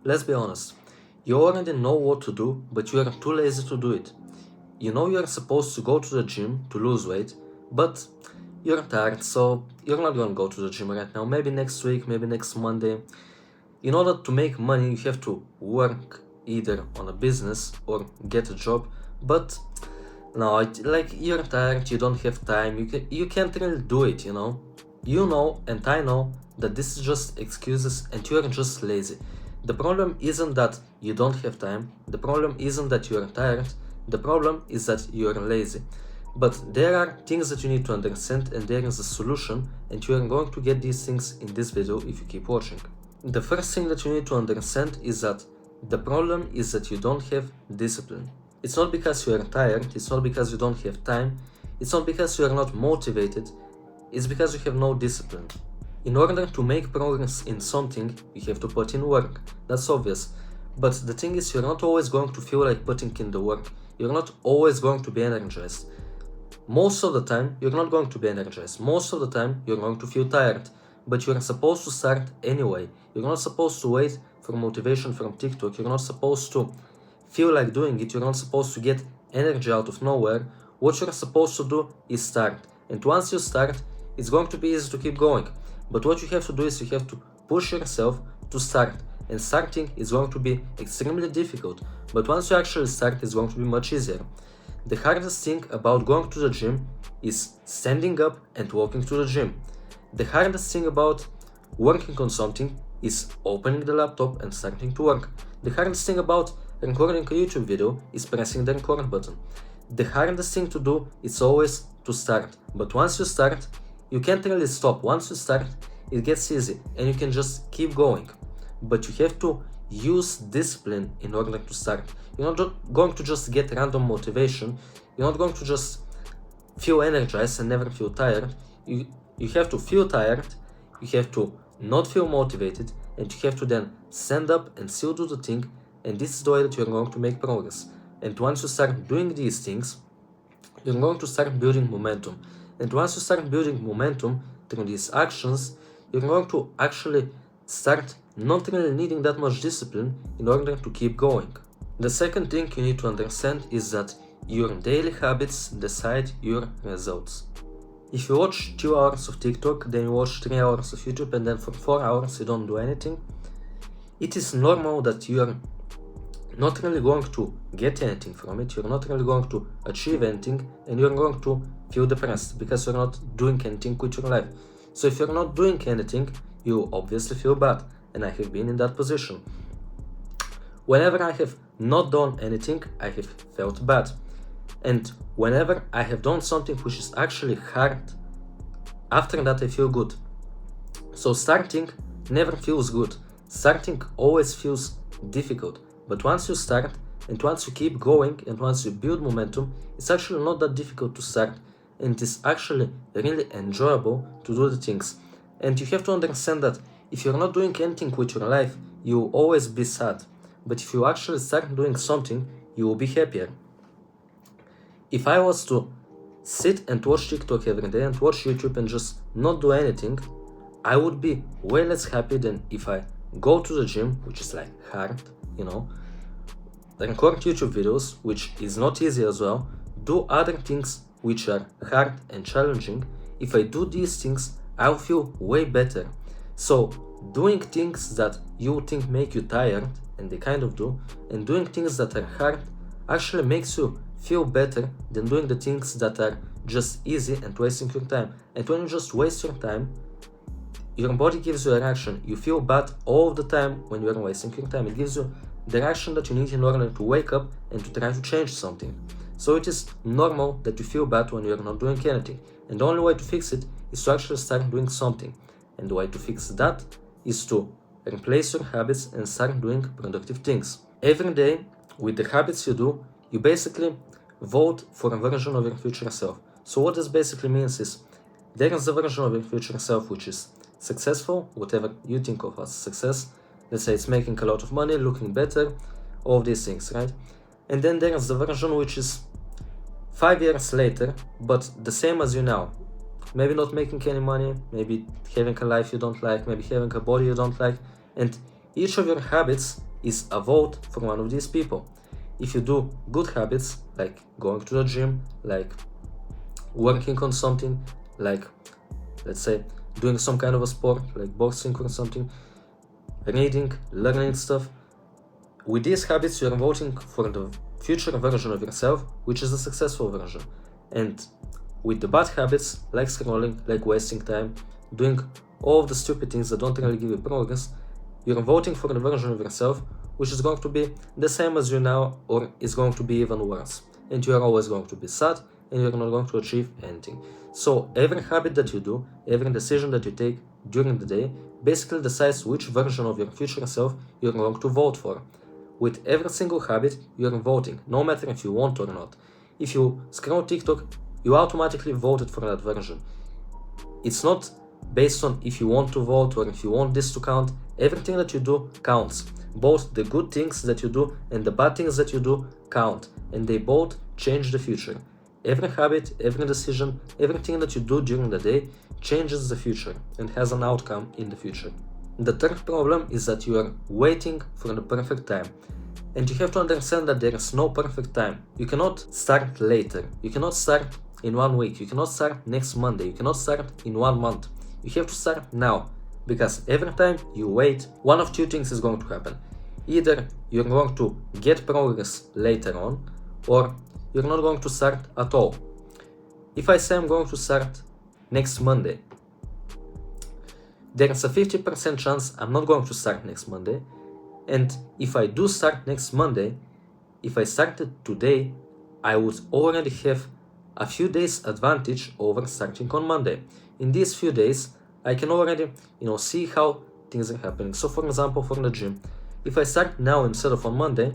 Let's be honest. You already know what to do, but you are too lazy to do it. You know you are supposed to go to the gym to lose weight, but you're tired, so you're not gonna go to the gym right now. Maybe next week, maybe next Monday. In order to make money, you have to work either on a business or get a job, but no, like you're tired, you don't have time, you can't really do it, you know? You know, and I know, that this is just excuses and you're just lazy. The problem isn't that you don't have time, the problem isn't that you're tired, the problem is that you're lazy. But there are things that you need to understand and there is a solution, and you are going to get these things in this video if you keep watching. The first thing that you need to understand is that the problem is that you don't have discipline. It's not because you are tired, it's not because you don't have time, it's not because you are not motivated, it's because you have no discipline. In order to make progress in something, you have to put in work. That's obvious. But the thing is, you're not always going to feel like putting in the work. You're not always going to be energized. Most of the time, you're not going to be energized. Most of the time, you're going to feel tired. But you're supposed to start anyway. You're not supposed to wait for motivation from TikTok. You're not supposed to feel like doing it. You're not supposed to get energy out of nowhere. What you're supposed to do is start. And once you start, it's going to be easy to keep going. But what you have to do is you have to push yourself to start. And starting is going to be extremely difficult. But once you actually start, it's going to be much easier. The hardest thing about going to the gym is standing up and walking to the gym. The hardest thing about working on something is opening the laptop and starting to work. The hardest thing about recording a YouTube video is pressing the record button. The hardest thing to do is always to start. But once you start, you can't really stop. Once you start, it gets easy and you can just keep going. But you have to use discipline in order to start. You're not going to just get random motivation. You're not going to just feel energized and never feel tired. You have to feel tired, you have to not feel motivated, and you have to then stand up and still do the thing, and this is the way that you're going to make progress. And once you start doing these things, you're going to start building momentum. And once you start building momentum through these actions, you're going to actually start not really needing that much discipline in order to keep going. The second thing you need to understand is that your daily habits decide your results. If you watch 2 hours of TikTok, then you watch 3 hours of YouTube, and then for 4 hours you don't do anything, it is normal that you are not really going to get anything from it, you're not really going to achieve anything, and you're going to feel depressed because you're not doing anything with your life. So if you're not doing anything, you obviously feel bad, and I have been in that position. Whenever I have not done anything, I have felt bad. And whenever I have done something which is actually hard, after that I feel good. So starting never feels good. Starting always feels difficult. But once you start, and once you keep going, and once you build momentum, it's actually not that difficult to start. And it is actually really enjoyable to do the things. And you have to understand that if you're not doing anything with your life, you will always be sad. But if you actually start doing something, you will be happier. If I was to sit and watch TikTok every day and watch YouTube and just not do anything, I would be way less happy than if I go to the gym, which is like hard, you know, record YouTube videos, which is not easy as well, do other things which are hard and challenging. If I do these things, I'll feel way better. So doing things that you think make you tired, and they kind of do, and doing things that are hard actually makes you feel better than doing the things that are just easy and wasting your time. And when you just waste your time, your body gives you a reaction. You feel bad all the time when you are wasting your time. It gives you the reaction that you need in order to wake up and to try to change something. So it is normal that you feel bad when you are not doing anything. And the only way to fix it is to actually start doing something. And the way to fix that is to replace your habits and start doing productive things. Every day, with the habits you do, you basically vote for a version of your future self. So what this basically means is, there is a version of your future self which is successful, whatever you think of as success. Let's say it's making a lot of money, looking better, all of these things, right? And then there is the version which is 5 years later, but the same as you now. Maybe not making any money, maybe having a life you don't like, maybe having a body you don't like, and each of your habits is a vote for one of these people. If you do good habits, like going to the gym, like working on something, like, let's say, doing some kind of a sport, like boxing or something, reading, learning stuff, with these habits, you're voting for the future version of yourself, which is a successful version. And with the bad habits, like scrolling, like wasting time, doing all of the stupid things that don't really give you progress, you're voting for the version of yourself which is going to be the same as you now, or is going to be even worse. And you are always going to be sad, and you're not going to achieve anything. So every habit that you do, every decision that you take during the day, basically decides which version of your future self you're going to vote for. With every single habit, you're voting, no matter if you want or not. If you scroll TikTok, you automatically voted for that version. It's not based on if you want to vote or if you want this to count. Everything that you do counts. Both the good things that you do and the bad things that you do count, and they both change the future. Every habit, every decision, everything that you do during the day changes the future and has an outcome in the future. The third problem is that you are waiting for the perfect time. And you have to understand that there is no perfect time. You cannot start later. You cannot start in 1 week. You cannot start next Monday. You cannot start in 1 month. You have to start now. Because every time you wait, one of two things is going to happen. Either you're going to get progress later on, or you're not going to start at all. If I say I'm going to start next Monday, there's a 50% chance I'm not going to start next Monday. And if I do start next Monday, if I started today, I would already have a few days advantage over starting on Monday. In these few days, I can already, see how things are happening. So for example, for the gym, if I start now instead of on Monday,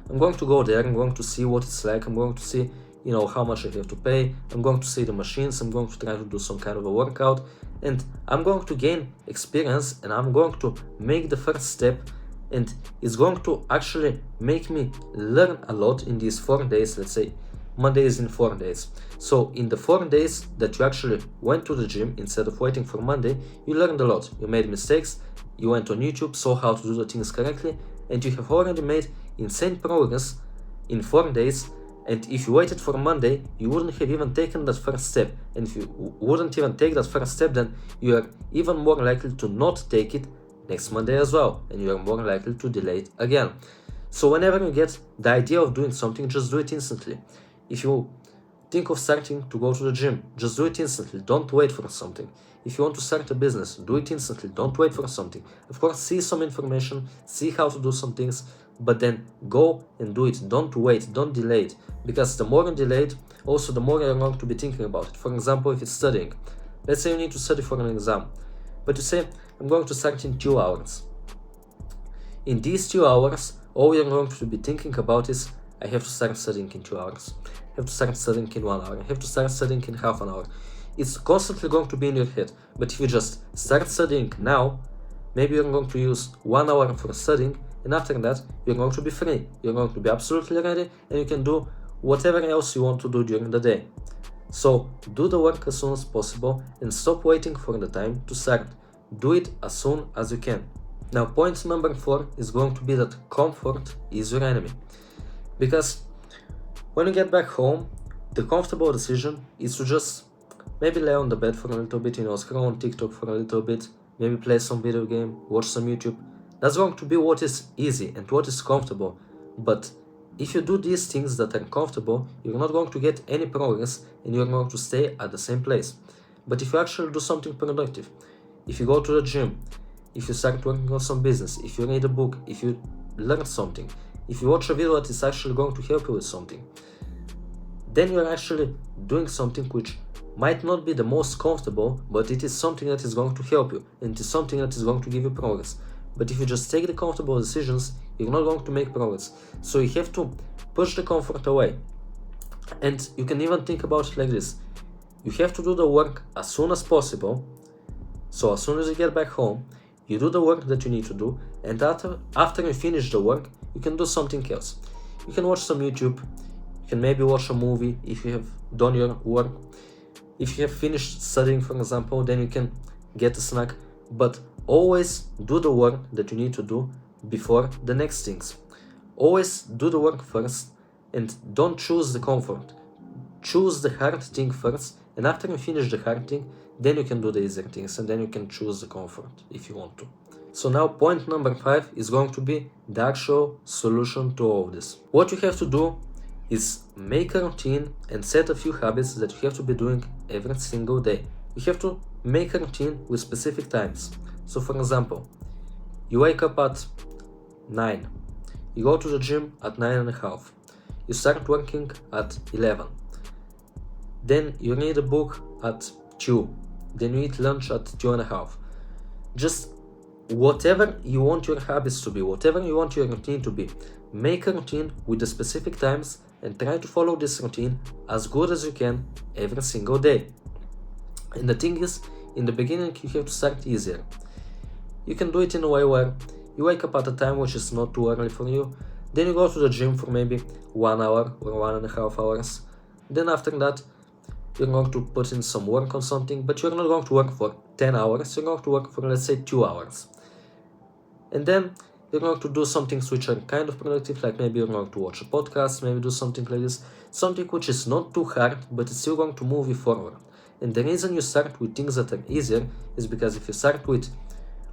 I'm going to go there, I'm going to see what it's like, I'm going to see, how much I have to pay, I'm going to see the machines, I'm going to try to do some kind of a workout, and I'm going to gain experience, and I'm going to make the first step, and it's going to actually make me learn a lot in these 4 days. Let's say Monday is in 4 days. So in the 4 days that you actually went to the gym instead of waiting for Monday, you learned a lot. You made mistakes, you went on YouTube, saw how to do the things correctly, and you have already made insane progress in 4 days. And if you waited for Monday, you wouldn't have even taken that first step. And if you wouldn't even take that first step, then you are even more likely to not take it next Monday as well. And you are more likely to delay it again. So whenever you get the idea of doing something, just do it instantly. If you think of starting to go to the gym, just do it instantly. Don't wait for something. If you want to start a business, do it instantly. Don't wait for something. Of course, see some information, see how to do some things, but then go and do it. Don't wait, don't delay it. Because the more you delay it, also the more you're going to be thinking about it. For example, if it's studying. Let's say you need to study for an exam, but you say, I'm going to start in 2 hours. In these 2 hours, all you're going to be thinking about is, I have to start studying in 2 hours. I have to start studying in 1 hour. I have to start studying in half an hour. It's constantly going to be in your head. But if you just start studying now, maybe you're going to use 1 hour for studying, and after that, you're going to be free. You're going to be absolutely ready, and you can do whatever else you want to do during the day. So do the work as soon as possible and stop waiting for the time to start. Do it as soon as you can. Now, point number 4 is going to be that comfort is your enemy. Because when you get back home, the comfortable decision is to just maybe lay on the bed for a little bit, scroll on TikTok for a little bit, maybe play some video game, watch some YouTube. That's going to be what is easy and what is comfortable. But if you do these things that are comfortable, you're not going to get any progress and you're going to stay at the same place. But if you actually do something productive, if you go to the gym, if you start working on some business, if you read a book, if you learn something, if you watch a video that is actually going to help you with something, then you're actually doing something which might not be the most comfortable, but it is something that is going to help you, and it is something that is going to give you progress. But if you just take the comfortable decisions, you're not going to make progress. So you have to push the comfort away. And you can even think about it like this. You have to do the work as soon as possible. So as soon as you get back home, you do the work that you need to do, and after you finish the work, you can do something else. You can watch some YouTube, you can maybe watch a movie if you have done your work. If you have finished studying, for example, then you can get a snack. But always do the work that you need to do before the next things. Always do the work first and don't choose the comfort. Choose the hard thing first, and after you finish the hard thing, then you can do the easier things, and then you can choose the comfort if you want to. So now point number 5 is going to be the actual solution to all of this. What you have to do is make a routine and set a few habits that you have to be doing every single day. You have to make a routine with specific times. So for example, you wake up at 9, you go to the gym at 9:30, you start working at 11, then you read a book at 2, then you eat lunch at 2:30. Just whatever you want your habits to be, whatever you want your routine to be, make a routine with the specific times and try to follow this routine as good as you can every single day. And the thing is, in the beginning you have to start easier. You can do it in a way where you wake up at a time which is not too early for you, then you go to the gym for maybe 1 hour or 1.5 hours. Then after that, you're going to put in some work on something, but you're not going to work for 10 hours, you're going to work for, let's say, 2 hours. And then you're going to do some things which are kind of productive, like maybe you're going to watch a podcast, maybe do something like this, something which is not too hard, but it's still going to move you forward. And the reason you start with things that are easier is because if you start with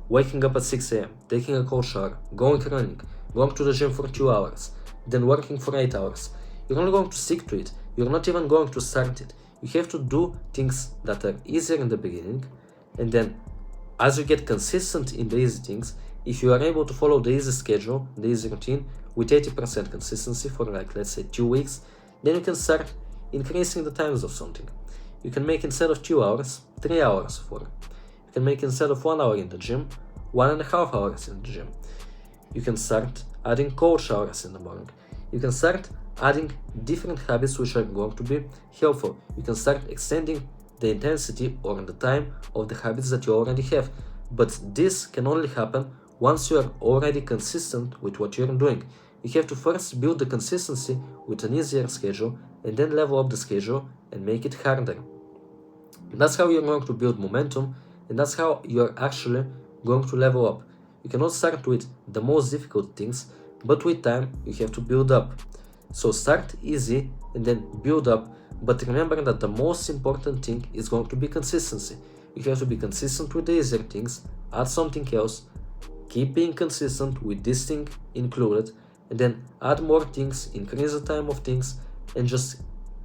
waking up at 6 a.m., taking a cold shower, going running, going to the gym for 2 hours, then working for 8 hours, you're only going to stick to it. You're not even going to start it. You have to do things that are easier in the beginning, and then as you get consistent in the easy things, if you are able to follow the easy schedule, the easy routine, with 80% consistency for like, let's say, 2 weeks, then you can start increasing the times of something. You can make, instead of 2 hours, 3 hours of work. You can make, instead of 1 hour in the gym, 1.5 hours in the gym. You can start adding cold showers in the morning. You can start adding different habits which are going to be helpful. You can start extending the intensity or the time of the habits that you already have. But this can only happen once you are already consistent with what you're doing. You have to first build the consistency with an easier schedule and then level up the schedule and make it harder. That's how you're going to build momentum, and that's how you're actually going to level up. You cannot start with the most difficult things, but with time you have to build up. So start easy and then build up, but remember that the most important thing is going to be consistency. You have to be consistent with the easier things, add something else, keep being consistent with this thing included, and then add more things, increase the time of things, and just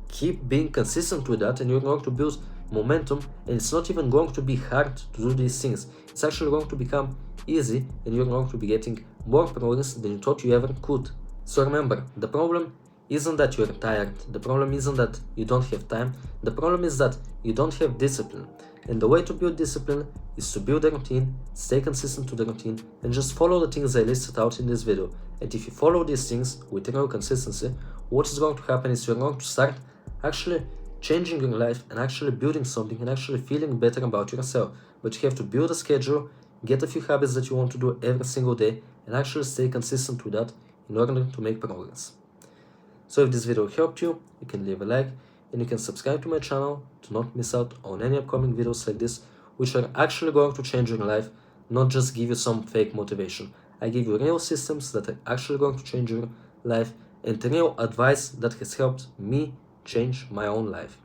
keep being consistent with that, and you're going to build momentum. And it's not even going to be hard to do these things. It's actually going to become easy, and you're going to be getting more progress than you thought you ever could. So remember, the problem isn't that you're tired, the problem isn't that you don't have time, the problem is that you don't have discipline. And the way to build discipline is to build a routine, stay consistent to the routine, and just follow the things I listed out in this video. And if you follow these things with real consistency, what is going to happen is you're going to start actually changing your life and actually building something and actually feeling better about yourself. But you have to build a schedule, get a few habits that you want to do every single day, and actually stay consistent with that in order to make progress. So if this video helped you, you can leave a like, and you can subscribe to my channel to not miss out on any upcoming videos like this, which are actually going to change your life, not just give you some fake motivation. I give you real systems that are actually going to change your life, and real advice that has helped me change my own life.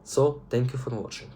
So thank you for watching.